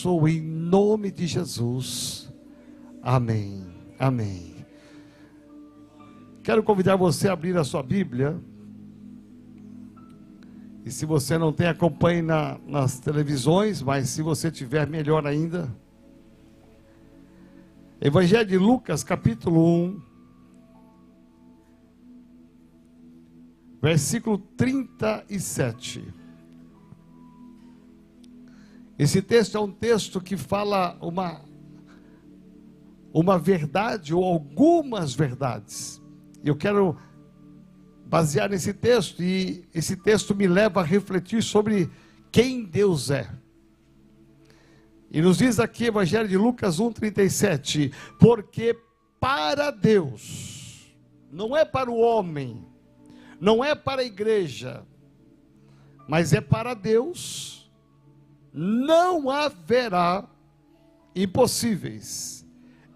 abençoo em nome de Jesus. Amém. Amém. Quero convidar você a abrir a sua Bíblia. E se você não tem, acompanhe nas televisões, mas se você tiver, melhor ainda. Evangelho de Lucas, capítulo 1, versículo 37. Esse texto é um texto que fala uma verdade ou algumas verdades. Eu quero basear nesse texto, e esse texto me leva a refletir sobre quem Deus é. E nos diz aqui, Evangelho de Lucas 1,37, porque para Deus, não é para o homem, não é para a igreja, mas é para Deus, não haverá impossíveis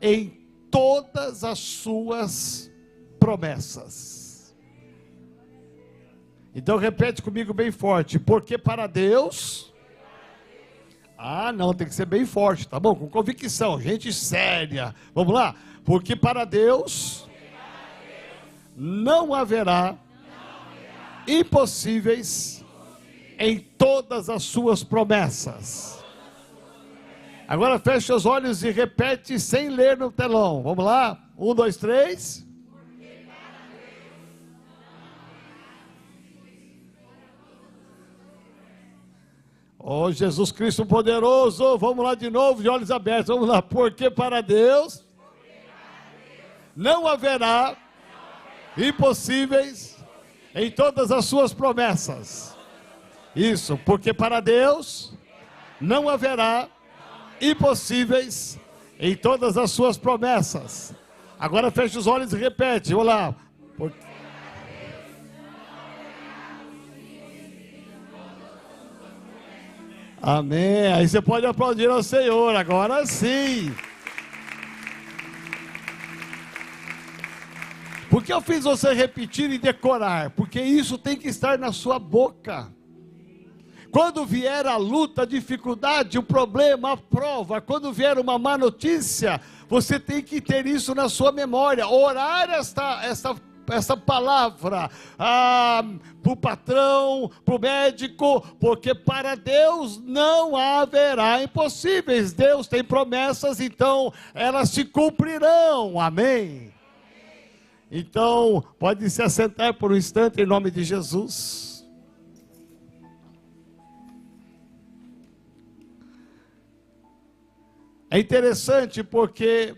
em todas as suas promessas. Então repete comigo bem forte, porque para Deus... não, tem que ser bem forte, tá bom? Com convicção, gente séria. Vamos lá? Porque para Deus não haverá impossíveis em todas as suas promessas. Agora feche os olhos e repete sem ler no telão. Vamos lá? 1, 2, 3... Oh, Jesus Cristo poderoso, vamos lá de novo, de olhos abertos, vamos lá, porque para Deus não haverá impossíveis em todas as suas promessas. Isso, porque para Deus não haverá impossíveis em todas as suas promessas. Agora feche os olhos e repete, vamos lá. Amém. Aí você pode aplaudir ao Senhor, agora sim. Por que eu fiz você repetir e decorar? Porque isso tem que estar na sua boca. Quando vier a luta, a dificuldade, o problema, a prova, quando vier uma má notícia, você tem que ter isso na sua memória. Orar essa palavra para o patrão, para o médico, porque para Deus não haverá impossíveis. Deus tem promessas, então elas se cumprirão. Amém? Então, pode se assentar por um instante em nome de Jesus. É interessante porque...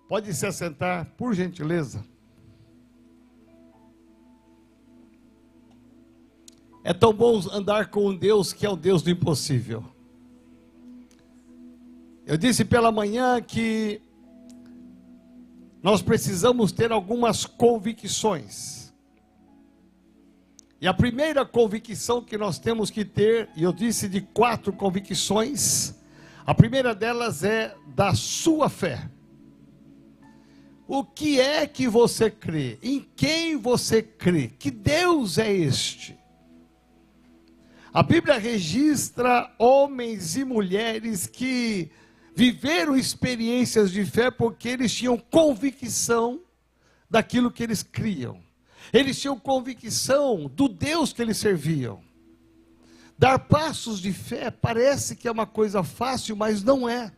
Pode se assentar, por gentileza. É tão bom andar com um Deus que é o Deus do impossível. Eu disse pela manhã que nós precisamos ter algumas convicções. E a primeira convicção que nós temos que ter, e eu disse de 4 convicções, a primeira delas é da sua fé. O que é que você crê? Em quem você crê? Que Deus é este? A Bíblia registra homens e mulheres que viveram experiências de fé porque eles tinham convicção daquilo que eles criam. Eles tinham convicção do Deus que eles serviam. Dar passos de fé parece que é uma coisa fácil, mas não é.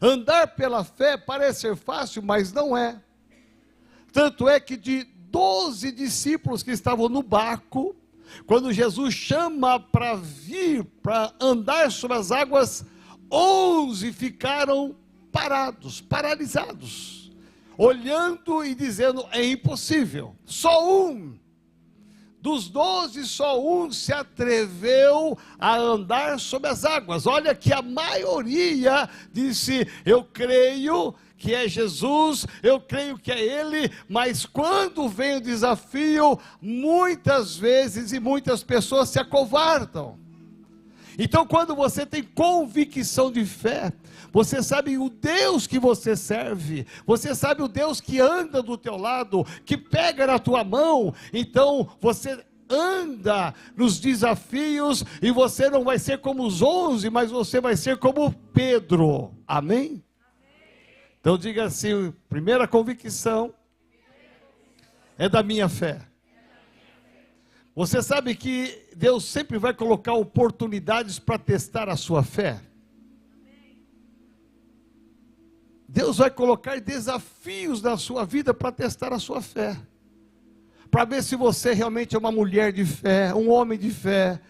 Andar pela fé parece ser fácil, mas não é. Tanto é que de 12 discípulos que estavam no barco, quando Jesus chama para vir, para andar sobre as águas, 11 ficaram parados, paralisados, olhando e dizendo, é impossível. Só um, dos 12, só um se atreveu a andar sobre as águas. Olha que a maioria disse, eu creio que é Jesus, eu creio que é Ele, mas quando vem o desafio, muitas vezes e muitas pessoas se acovardam. Então quando você tem convicção de fé, você sabe o Deus que você serve, você sabe o Deus que anda do teu lado, que pega na tua mão, então você anda nos desafios, e você não vai ser como os 11, mas você vai ser como Pedro. Amém? Então diga assim: primeira convicção é da minha fé. Você sabe que Deus sempre vai colocar oportunidades para testar a sua fé? Deus vai colocar desafios na sua vida para testar a sua fé, para ver se você realmente é uma mulher de fé, um homem de fé,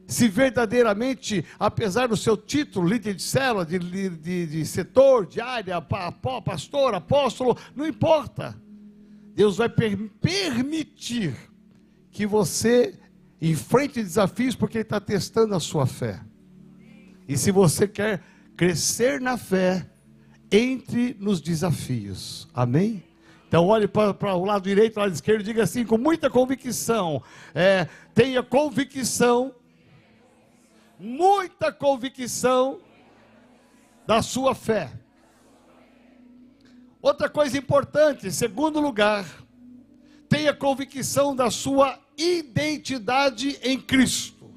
se verdadeiramente, apesar do seu título, líder de célula, de setor, de área, pastor, apóstolo, não importa. Deus vai permitir que você enfrente desafios, porque Ele está testando a sua fé. E se você quer crescer na fé, entre nos desafios. Amém? Então olhe para o lado direito, o lado esquerdo, e diga assim com muita convicção: tenha convicção, muita convicção da sua fé. Outra coisa importante, em segundo lugar, tenha convicção da sua identidade em Cristo.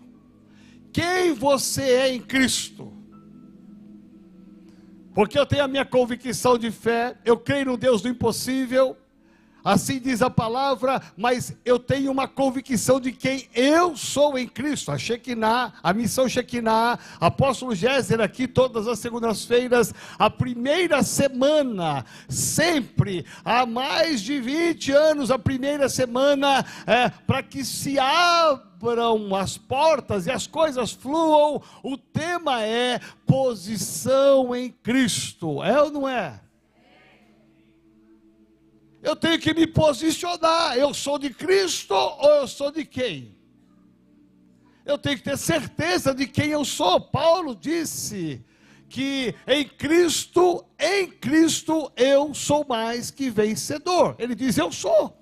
Quem você é em Cristo? Porque eu tenho a minha convicção de fé, eu creio no Deus do impossível, assim diz a palavra, mas eu tenho uma convicção de quem eu sou em Cristo. A Shekinah, a missão Shekinah, apóstolo Géser aqui todas as segundas-feiras, a primeira semana, sempre, há mais de 20 anos, a primeira semana, para que se abram as portas e as coisas fluam, o tema é posição em Cristo. É ou não é? Eu tenho que me posicionar. Eu sou de Cristo ou eu sou de quem? Eu tenho que ter certeza de quem eu sou. Paulo disse que em Cristo eu sou mais que vencedor. Ele diz: eu sou,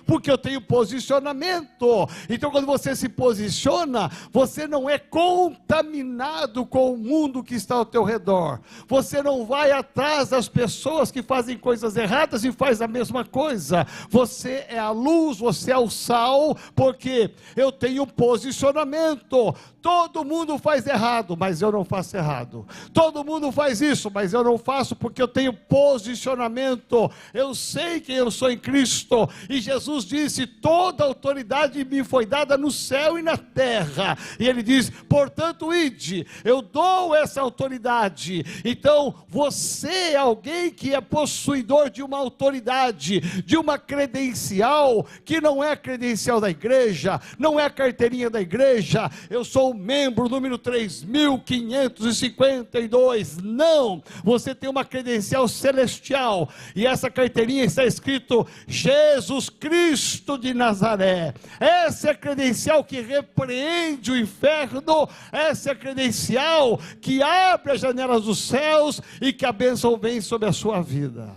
porque eu tenho posicionamento. Então quando você se posiciona, você não é contaminado com o mundo que está ao teu redor. Você não vai atrás das pessoas que fazem coisas erradas e faz a mesma coisa. Você é a luz, você é o sal, porque eu tenho posicionamento. Todo mundo faz errado, mas eu não faço errado. Todo mundo faz isso, mas eu não faço, porque eu tenho posicionamento. Eu sei quem eu sou em Cristo. E Jesus disse: toda autoridade me foi dada no céu e na terra. E Ele diz: portanto, ide. Eu dou essa autoridade. Então, você é alguém que é possuidor de uma autoridade, de uma credencial, que não é a credencial da igreja, não é a carteirinha da igreja. Eu sou o membro número 3552. Não, você tem uma credencial celestial, e essa carteirinha está escrito Jesus Cristo de Nazaré. Essa é a credencial que repreende o inferno. Essa é a credencial que abre as janelas dos céus e que a bênção vem sobre a sua vida.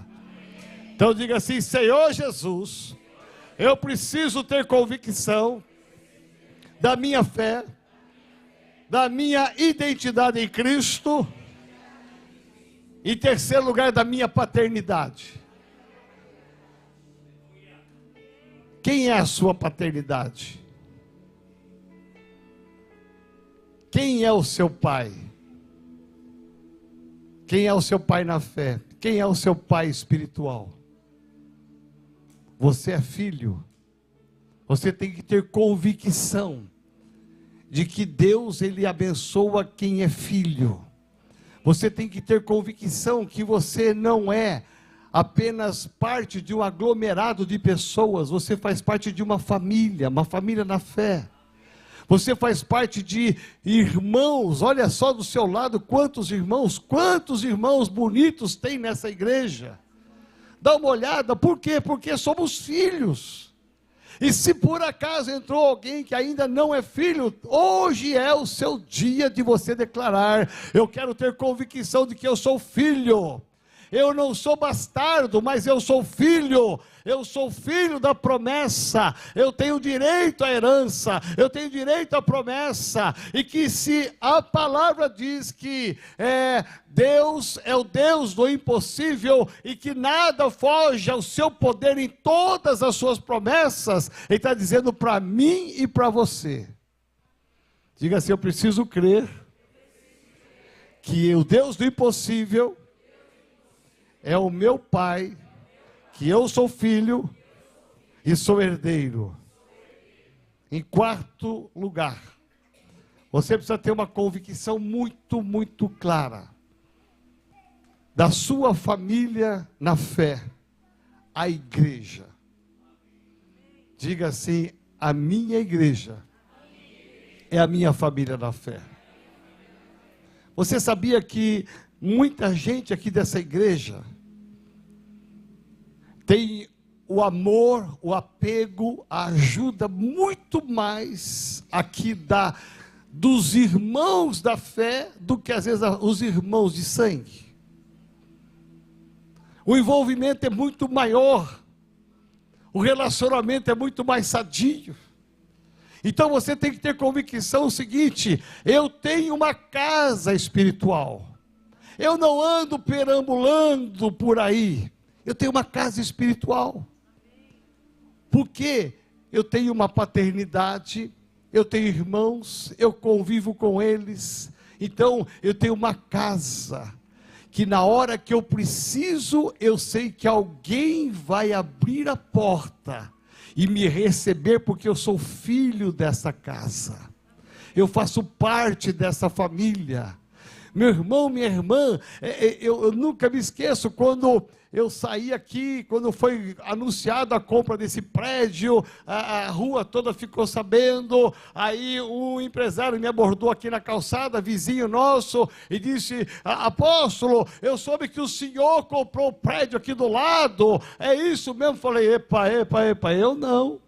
Então diga assim: Senhor Jesus, eu preciso ter convicção da minha fé, da minha identidade em Cristo, em terceiro lugar, da minha paternidade. Quem é a sua paternidade? Quem é o seu pai? Quem é o seu pai na fé? Quem é o seu pai espiritual? Você é filho. Você tem que ter convicção de que Deus, Ele abençoa quem é filho. Você tem que ter convicção que você não é apenas parte de um aglomerado de pessoas. Você faz parte de uma família na fé. Você faz parte de irmãos. Olha só do seu lado quantos irmãos bonitos tem nessa igreja. Dá uma olhada. Por quê? Porque somos filhos. E se por acaso entrou alguém que ainda não é filho, hoje é o seu dia de você declarar: eu quero ter convicção de que eu sou filho. Eu não sou bastardo, mas eu sou filho. eu sou filho da promessa, eu tenho direito à herança, eu tenho direito à promessa, e que se a palavra diz que Deus é o Deus do impossível, e que nada foge ao seu poder em todas as suas promessas, Ele está dizendo para mim e para você. Diga assim: eu preciso crer que o Deus do impossível é o meu Pai, que eu sou filho e sou herdeiro. Em quarto lugar, você precisa ter uma convicção muito, muito clara da sua família na fé, a igreja. Diga assim: a minha igreja é a minha família na fé. Você sabia que muita gente aqui dessa igreja tem o amor, o apego, a ajuda muito mais aqui dos irmãos da fé do que às vezes os irmãos de sangue? O envolvimento é muito maior, o relacionamento é muito mais sadio. Então você tem que ter convicção o seguinte: eu tenho uma casa espiritual, eu não ando perambulando por aí, eu tenho uma casa espiritual, porque eu tenho uma paternidade, eu tenho irmãos, eu convivo com eles, então eu tenho uma casa, que na hora que eu preciso, eu sei que alguém vai abrir a porta e me receber, porque eu sou filho dessa casa, eu faço parte dessa família. Meu irmão, minha irmã, eu nunca me esqueço quando eu saí aqui, quando foi anunciada a compra desse prédio, a rua toda ficou sabendo, aí um empresário me abordou aqui na calçada, vizinho nosso, e disse: apóstolo, eu soube que o senhor comprou o prédio aqui do lado, é isso mesmo? Falei: epa, eu não.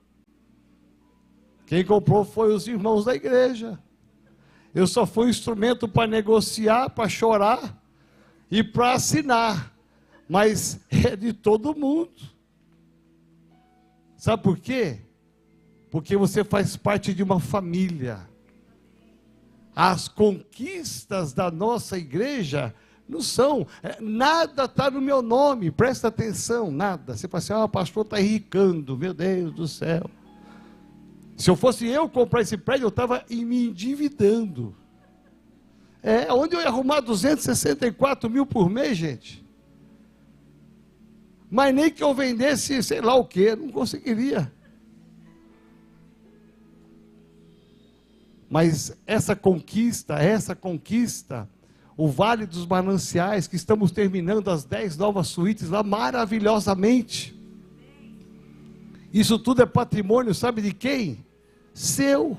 Quem comprou foi os irmãos da igreja. Eu só fui um instrumento para negociar, para chorar e para assinar. Mas é de todo mundo. Sabe por quê? Porque você faz parte de uma família. As conquistas da nossa igreja não são, nada está no meu nome, presta atenção, nada. Você fala assim: o pastor está enricando, meu Deus do céu. Se eu fosse eu comprar esse prédio, eu estava me endividando. Onde eu ia arrumar 264 mil por mês, gente? Mas nem que eu vendesse sei lá o que, não conseguiria. Mas essa conquista, o Vale dos Mananciais, que estamos terminando as 10 novas suítes lá maravilhosamente. Isso tudo é patrimônio, sabe de quem? Seu.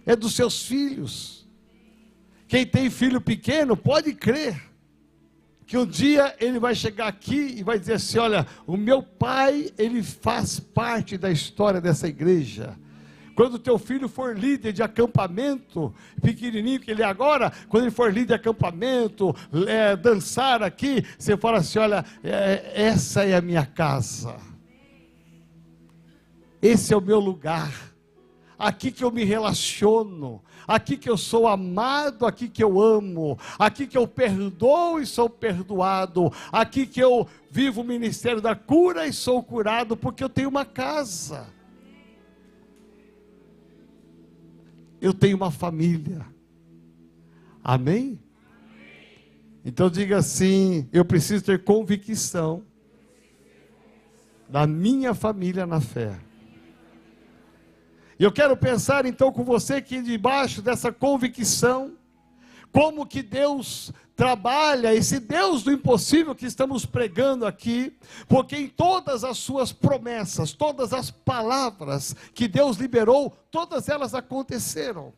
É dos seus filhos. Quem tem filho pequeno pode crer que um dia ele vai chegar aqui e vai dizer assim: olha, o meu pai, ele faz parte da história dessa igreja. Quando o teu filho for líder de acampamento, pequenininho que ele é agora, quando ele for líder de acampamento, dançar aqui, você fala assim: olha, essa é a minha casa, esse é o meu lugar, aqui que eu me relaciono, aqui que eu sou amado, aqui que eu amo, aqui que eu perdoo e sou perdoado, aqui que eu vivo o ministério da cura e sou curado, porque eu tenho uma casa, eu tenho uma família. Amém? Então diga assim: eu preciso ter convicção da minha família na fé. E eu quero pensar então com você que debaixo dessa convicção, como que Deus trabalha, esse Deus do impossível que estamos pregando aqui, porque em todas as suas promessas, todas as palavras que Deus liberou, todas elas aconteceram.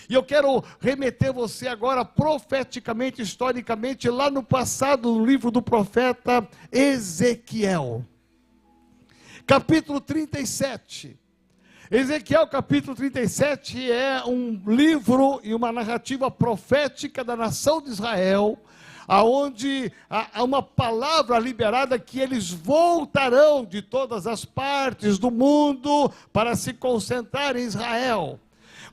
E eu quero remeter você agora profeticamente, historicamente, lá no passado, no livro do profeta Ezequiel, capítulo 37. Ezequiel capítulo 37 é um livro e uma narrativa profética da nação de Israel, aonde há uma palavra liberada que eles voltarão de todas as partes do mundo para se concentrar em Israel.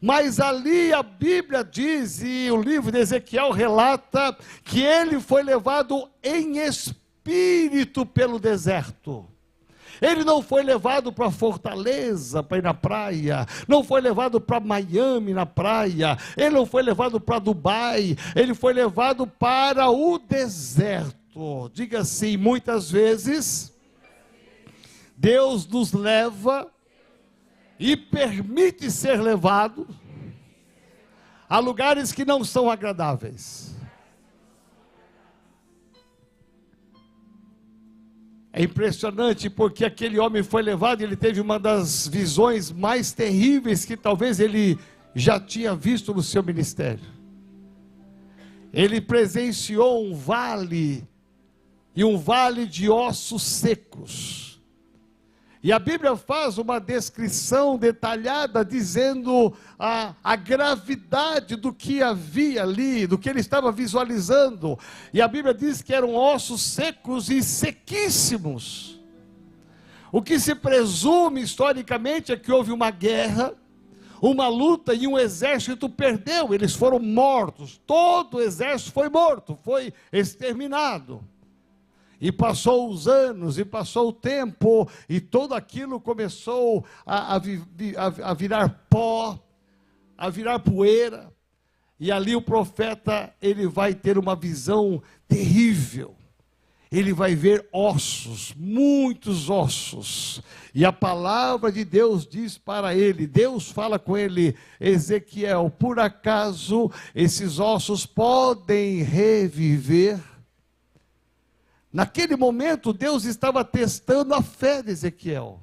Mas ali a Bíblia diz, e o livro de Ezequiel relata, que ele foi levado em espírito pelo deserto. Ele não foi levado para Fortaleza, para ir na praia, não foi levado para Miami, na praia, ele não foi levado para Dubai, ele foi levado para o deserto. Diga assim, muitas vezes, Deus nos leva e permite ser levado a lugares que não são agradáveis. É impressionante porque aquele homem foi levado e ele teve uma das visões mais terríveis que talvez ele já tinha visto no seu ministério. Ele presenciou um vale, e um vale de ossos secos. E a Bíblia faz uma descrição detalhada, dizendo a gravidade do que havia ali, do que ele estava visualizando. E a Bíblia diz que eram ossos secos e sequíssimos. O que se presume historicamente é que houve uma guerra, uma luta, e um exército perdeu, eles foram mortos. Todo o exército foi morto, foi exterminado. E passou os anos, e passou o tempo, e tudo aquilo começou a virar pó, a virar poeira. E ali o profeta, ele vai ter uma visão terrível. Ele vai ver ossos, muitos ossos. E a palavra de Deus diz para ele, Deus fala com ele, Ezequiel, por acaso esses ossos podem reviver? Naquele momento, Deus estava testando a fé de Ezequiel.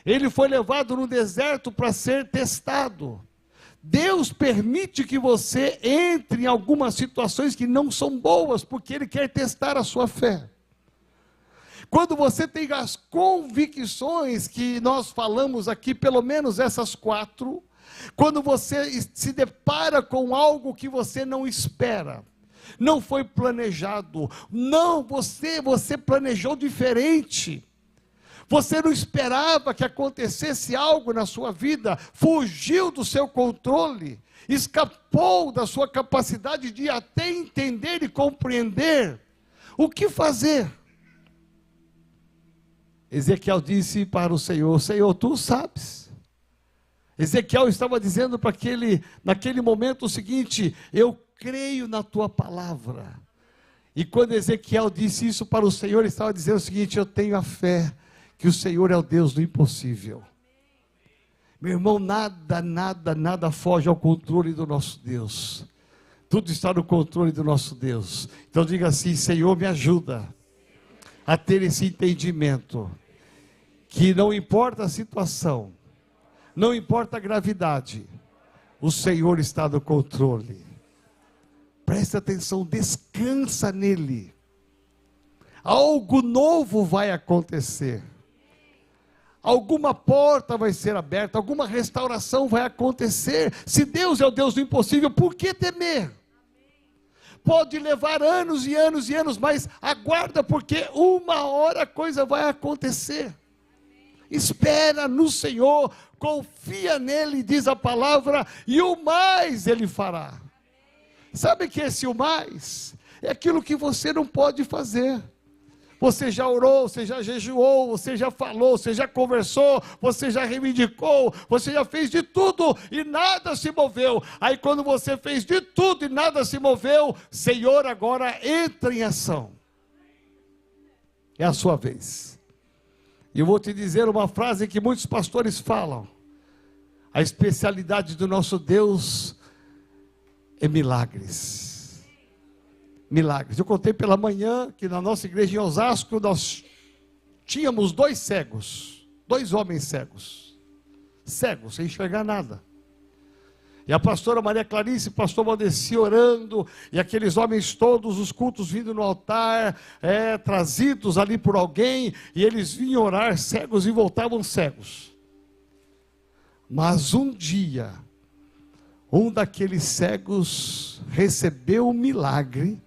Ele foi levado no deserto para ser testado. Deus permite que você entre em algumas situações que não são boas, porque Ele quer testar a sua fé. Quando você tem as convicções que nós falamos aqui, pelo menos essas 4, quando você se depara com algo que você não espera, não foi planejado, não, você planejou diferente, você não esperava que acontecesse algo na sua vida, fugiu do seu controle, escapou da sua capacidade de até entender e compreender o que fazer. Ezequiel disse para o Senhor, Senhor, tu sabes. Ezequiel estava dizendo para naquele momento o seguinte, eu creio na tua palavra. E quando Ezequiel disse isso para o Senhor, ele estava dizendo o seguinte, eu tenho a fé que o Senhor é o Deus do impossível. Meu irmão, nada foge ao controle do nosso Deus. Tudo está no controle do nosso Deus. Então diga assim, Senhor, me ajuda a ter esse entendimento, que não importa a situação, não importa a gravidade, o Senhor está no controle. Preste atenção, descansa nele. Algo novo vai acontecer. Alguma porta vai ser aberta, alguma restauração vai acontecer. Se Deus é o Deus do impossível, por que temer? Pode levar anos e anos e anos, mas aguarda, porque uma hora a coisa vai acontecer. Espera no Senhor, confia nele, diz a palavra, e o mais ele fará. Sabe que esse o mais é aquilo que você não pode fazer. Você já orou, você já jejuou, você já falou, você já conversou, você já reivindicou, você já fez de tudo e nada se moveu. Aí quando você fez de tudo e nada se moveu, Senhor, agora entra em ação. É a sua vez. E eu vou te dizer uma frase que muitos pastores falam. A especialidade do nosso Deus é milagres. Milagres. Eu contei pela manhã que na nossa igreja em Osasco nós tínhamos 2 cegos, 2 homens cegos, sem enxergar nada. E a pastora Maria Clarice, o pastor Valdeci orando, e aqueles homens todos, os cultos vindo no altar, trazidos ali por alguém, e eles vinham orar cegos e voltavam cegos. Mas um dia, um daqueles cegos recebeu um milagre,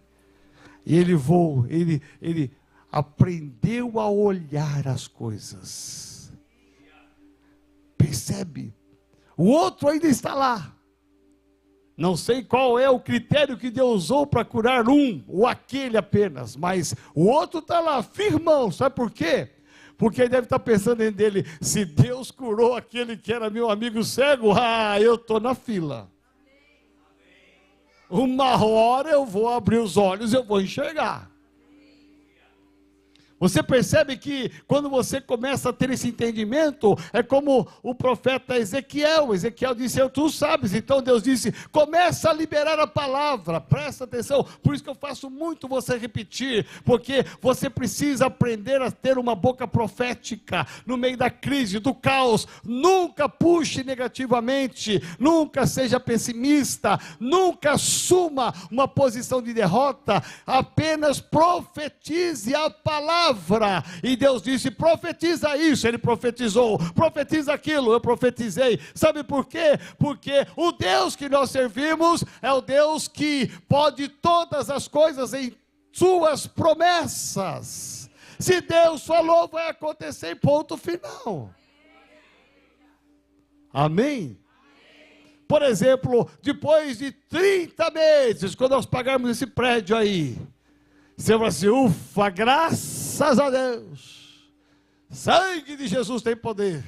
E ele aprendeu a olhar as coisas. Percebe? O outro ainda está lá. Não sei qual é o critério que Deus usou para curar um, ou aquele apenas, mas o outro está lá, firmão. Sabe por quê? Porque ele deve estar pensando em dele, se Deus curou aquele que era meu amigo cego, eu estou na fila. Uma hora eu vou abrir os olhos, eu vou enxergar. Você percebe que quando você começa a ter esse entendimento, é como o profeta Ezequiel. Ezequiel disse, tu sabes. Então Deus disse, começa a liberar a palavra, presta atenção. Por isso que eu faço muito você repetir, porque você precisa aprender a ter uma boca profética no meio da crise, do caos. Nunca puxe negativamente, nunca seja pessimista, nunca assuma uma posição de derrota, apenas profetize a palavra. E Deus disse, profetiza isso, ele profetizou, profetiza aquilo, eu profetizei. Sabe por quê? Porque o Deus que nós servimos é o Deus que pode todas as coisas em suas promessas. Se Deus falou, vai acontecer, ponto final. Amém? Por exemplo, depois de 30 meses, quando nós pagarmos esse prédio aí, você vai assim, ufa, graças a Deus, sangue de Jesus tem poder.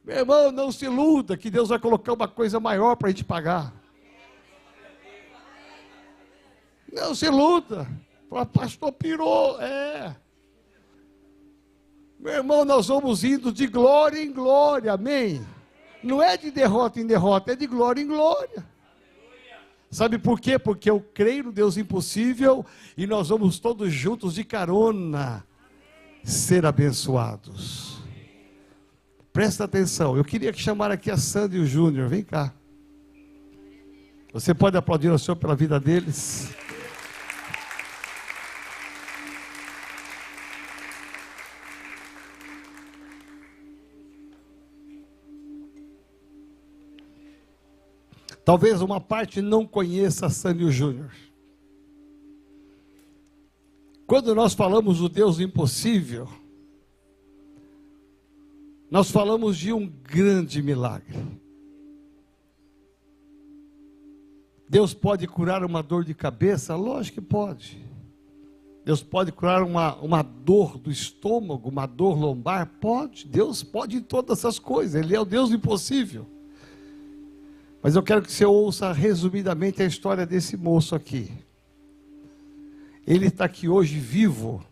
Meu irmão, não se iluda que Deus vai colocar uma coisa maior para a gente pagar. Não se iluda. O pastor pirou, meu irmão, nós vamos indo de glória em glória, amém? Não é de derrota em derrota, é de glória em glória. Sabe por quê? Porque eu creio no Deus impossível e nós vamos todos juntos de carona ser abençoados. Presta atenção, eu queria chamar aqui a Sandra e o Júnior, vem cá. Você pode aplaudir ao Senhor pela vida deles? Talvez uma parte não conheça Sânio Júnior. Quando nós falamos do Deus impossível, nós falamos de um grande milagre. Deus pode curar uma dor de cabeça? Lógico que pode. Deus pode curar uma dor do estômago, uma dor lombar? Pode. Deus pode todas essas coisas. Ele é o Deus impossível. Mas eu quero que você ouça resumidamente a história desse moço aqui. Ele está aqui hoje vivo,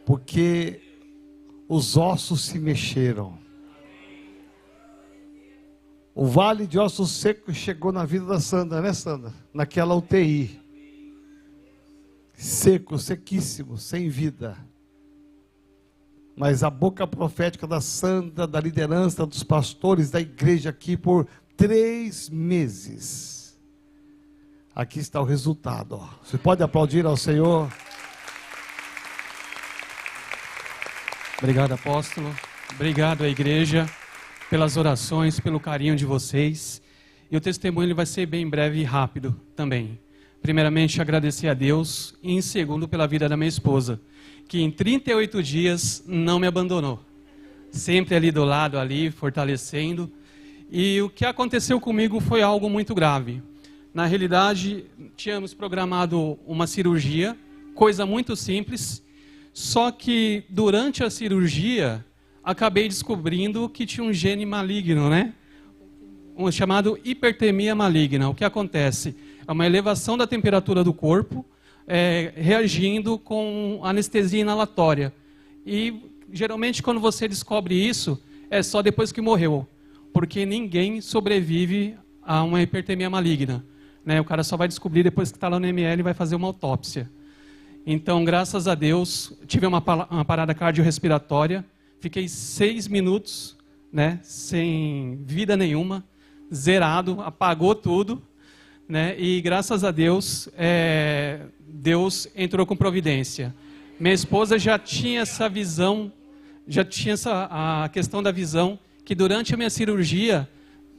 porque os ossos se mexeram. O vale de ossos secos chegou na vida da Sandra, né, Sandra? Naquela UTI. Seco, sequíssimo, sem vida. Mas a boca profética da Sandra, da liderança dos pastores da igreja aqui por 3 meses. Aqui está o resultado. Ó. Você pode aplaudir ao Senhor? Obrigado, apóstolo. Obrigado à igreja pelas orações, pelo carinho de vocês. E o testemunho ele vai ser bem breve e rápido também. Primeiramente, agradecer a Deus e em segundo pela vida da minha esposa, que em 38 dias não me abandonou. Sempre ali do lado, ali, fortalecendo. E o que aconteceu comigo foi algo muito grave. Na realidade, tínhamos programado uma cirurgia, coisa muito simples, só que durante a cirurgia, acabei descobrindo que tinha um gene maligno, né? Chamado hipertermia maligna. O que acontece? É uma elevação da temperatura do corpo, reagindo com anestesia inalatória. E geralmente quando você descobre isso, é só depois que morreu, porque ninguém sobrevive a uma hipertermia maligna, né? O cara só vai descobrir depois que está lá no ML e vai fazer uma autópsia. Então, graças a Deus, tive uma parada cardiorrespiratória, fiquei 6 minutos, né, sem vida nenhuma, zerado, apagou tudo, né? E graças a Deus, Deus entrou com providência. Minha esposa já tinha essa visão, a questão da visão, que durante a minha cirurgia,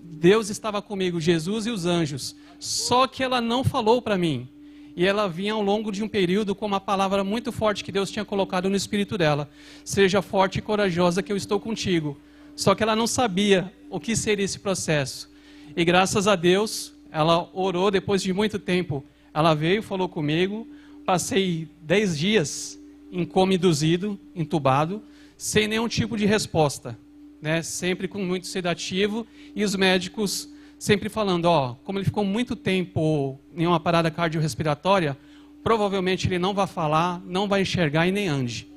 Deus estava comigo, Jesus e os anjos. Só que ela não falou para mim. E ela vinha ao longo de um período com uma palavra muito forte que Deus tinha colocado no espírito dela. Seja forte e corajosa que eu estou contigo. Só que ela não sabia o que seria esse processo. E graças a Deus, ela orou depois de muito tempo. Ela veio, falou comigo. Passei 10 dias em coma induzido, entubado, sem nenhum tipo de resposta, né? Sempre com muito sedativo, e os médicos sempre falando, como ele ficou muito tempo em uma parada cardiorrespiratória, provavelmente ele não vai falar, não vai enxergar e nem ande.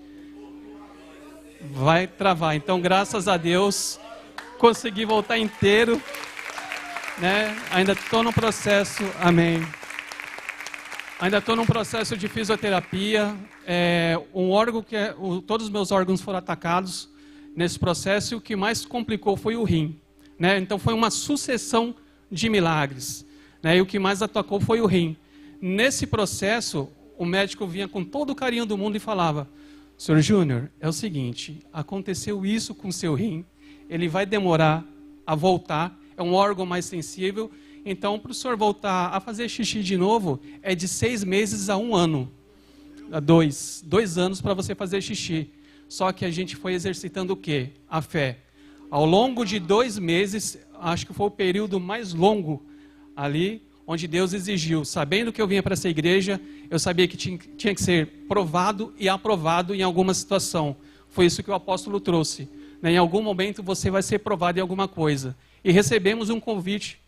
Vai travar. Então, graças a Deus, consegui voltar inteiro, né? Ainda estou no processo, amém. Ainda estou num processo de fisioterapia. Um órgão todos os meus órgãos foram atacados nesse processo, e o que mais complicou foi o rim, né? Então foi uma sucessão de milagres, né? E o que mais atacou foi o rim. Nesse processo, o médico vinha com todo o carinho do mundo e falava: Sr. Júnior, é o seguinte, aconteceu isso com o seu rim, ele vai demorar a voltar, é um órgão mais sensível, então para o senhor voltar a fazer xixi de novo, é de 6 meses a 1 ano. 2 anos para você fazer xixi. Só que a gente foi exercitando o quê? A fé. Ao longo de 2 meses, acho que foi o período mais longo ali, onde Deus exigiu, sabendo que eu vinha para essa igreja, eu sabia que tinha que ser provado e aprovado em alguma situação. Foi isso que o apóstolo trouxe, né? Em algum momento você vai ser provado em alguma coisa. E recebemos um convite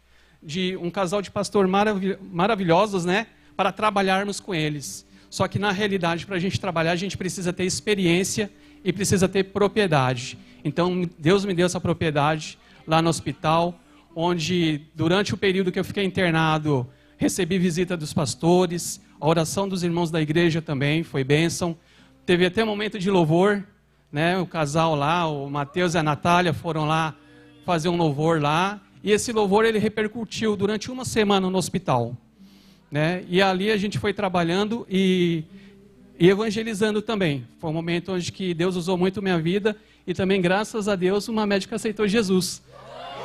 de um casal de pastor maravilhosos, né? Para trabalharmos com eles. Só que na realidade, para a gente trabalhar, a gente precisa ter experiência e precisa ter propriedade. Então Deus me deu essa propriedade lá no hospital, onde durante o período que eu fiquei internado, recebi visita dos pastores, a oração dos irmãos da igreja também foi bênção. Teve até um momento de louvor, né? O casal lá, o Mateus e a Natália foram lá fazer um louvor lá, e esse louvor ele repercutiu durante uma semana no hospital, né? E ali a gente foi trabalhando e evangelizando também. Foi um momento onde que Deus usou muito minha vida, e também graças a Deus uma médica aceitou Jesus.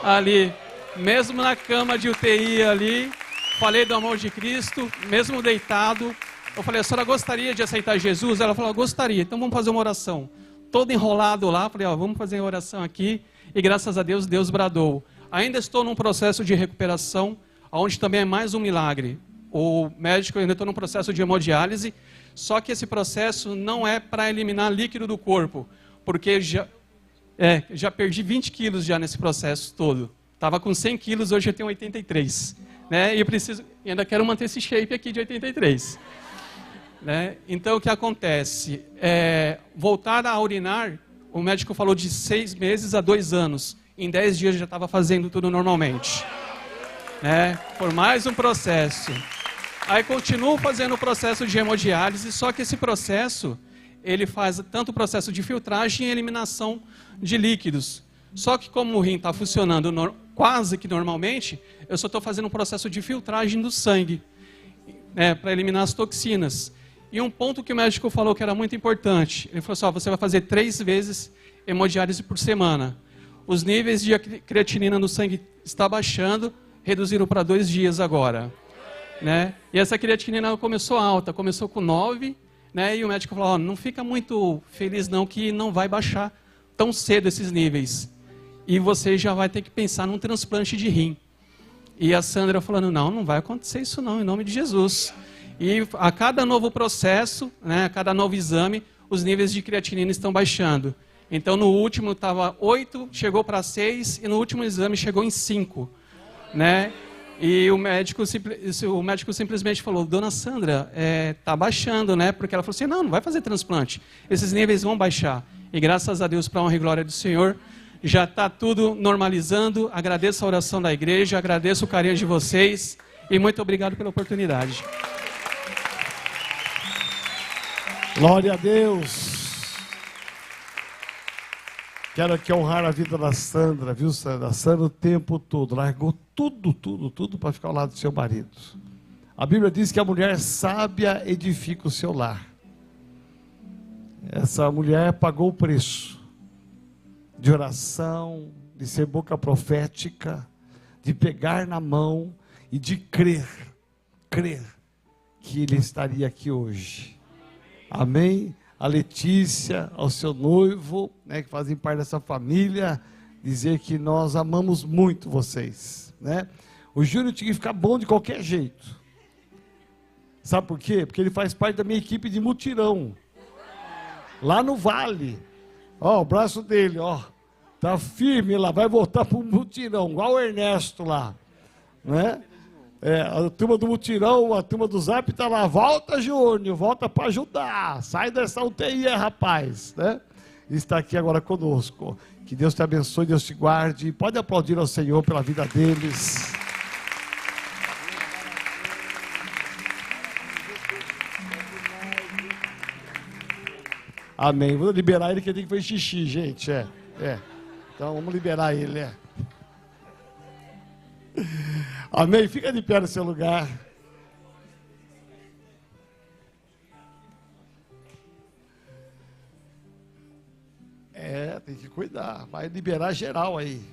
Ali, mesmo na cama de UTI ali, falei do amor de Cristo, mesmo deitado, eu falei: a senhora gostaria de aceitar Jesus? Ela falou: gostaria, então vamos fazer uma oração. Todo enrolado lá, falei: vamos fazer uma oração aqui, e graças a Deus, Deus bradou. Ainda estou num processo de recuperação, onde também é mais um milagre. O médico ainda está num processo de hemodiálise, só que esse processo não é para eliminar líquido do corpo, porque já perdi 20 quilos já nesse processo todo. Estava com 100 quilos, hoje eu tenho 83. Né? E eu ainda quero manter esse shape aqui de 83. Né? Então o que acontece? Voltar a urinar, o médico falou de 6 meses a 2 anos. Em 10 dias eu já estava fazendo tudo normalmente. Né? Por mais um processo. Aí continuo fazendo o processo de hemodiálise, só que esse processo, ele faz tanto o processo de filtragem e eliminação de líquidos. Só que como o rim está funcionando quase que normalmente, eu só estou fazendo um processo de filtragem do sangue, né, para eliminar as toxinas. E um ponto que o médico falou que era muito importante, ele falou assim: você vai fazer 3 vezes hemodiálise por semana. Os níveis de creatinina no sangue estão baixando, reduziram para 2 dias agora. Né? E essa creatinina começou alta, começou com 9, né? E o médico falou: não fica muito feliz não, que não vai baixar tão cedo esses níveis. E você já vai ter que pensar num transplante de rim. E a Sandra falando: não vai acontecer isso não, em nome de Jesus. E a cada novo processo, né, a cada novo exame, os níveis de creatinina estão baixando. Então no último estava 8, chegou para 6, e no último exame chegou em 5. Né? E o médico simplesmente falou: dona Sandra, tá baixando, né? Porque ela falou assim: não vai fazer transplante, esses níveis vão baixar. E graças a Deus, para a honra e glória do Senhor, já está tudo normalizando. Agradeço a oração da igreja, agradeço o carinho de vocês, e muito obrigado pela oportunidade. Glória a Deus. Quero aqui honrar a vida da Sandra, viu, Sandra? A Sandra o tempo todo largou tudo para ficar ao lado do seu marido. A Bíblia diz que a mulher sábia edifica o seu lar. Essa mulher pagou o preço de oração, de ser boca profética, de pegar na mão e de crer que ele estaria aqui hoje. Amém? A Letícia, ao seu noivo, né, que fazem parte dessa família, dizer que nós amamos muito vocês, né? O Júnior tinha que ficar bom de qualquer jeito. Sabe por quê? Porque ele faz parte da minha equipe de mutirão. Lá no Vale. Ó, o braço dele, ó. Tá firme lá, vai voltar para o mutirão, igual o Ernesto lá. Né? A turma do mutirão, a turma do Zap está lá. Volta, Júnior, volta para ajudar. Sai dessa UTI, rapaz. Né? Está aqui agora conosco. Que Deus te abençoe, Deus te guarde. Pode aplaudir ao Senhor pela vida deles. Amém. Vou liberar ele, que ele tem que fazer xixi, gente. Então, vamos liberar ele. Amém. Fica de pé no seu lugar. Tem que cuidar. Vai liberar geral aí.